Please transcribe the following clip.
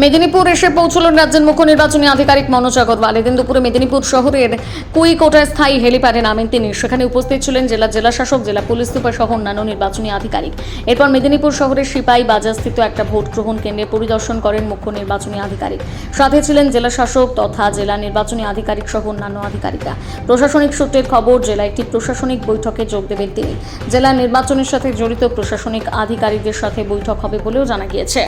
মেদিনীপুর এসে পৌঁছলেন রাজ্যের মুখ্য নির্বাচনী আধিকারিক মনোজ আগরওয়াল। এদিন দুপুরে মেদিনীপুর শহরের কুইকোটায় স্থায়ী হেলিপ্যাডে নামেন তিনি। সেখানে উপস্থিত ছিলেন জেলাশাসক, জেলা পুলিশ সুপার সহ অন্যান্য নির্বাচনী আধিকারিক। এরপর মেদিনীপুর শহরের সিপাহী বাজারস্থিত একটা ভোট গ্রহণ কেন্দ্রে পরিদর্শন করেন মুখ্য নির্বাচনী আধিকারিক। সাথে ছিলেন জেলাশাসক তথা জেলা নির্বাচনী আধিকারিক সহ অন্যান্য আধিকারিকরা। প্রশাসনিক সূত্রের খবর, জেলায় একটি প্রশাসনিক বৈঠকে যোগ দেবেন তিনি। জেলা নির্বাচনের সাথে জড়িত প্রশাসনিক আধিকারিকদের সাথে বৈঠক হবে বলেও জানা গিয়েছে।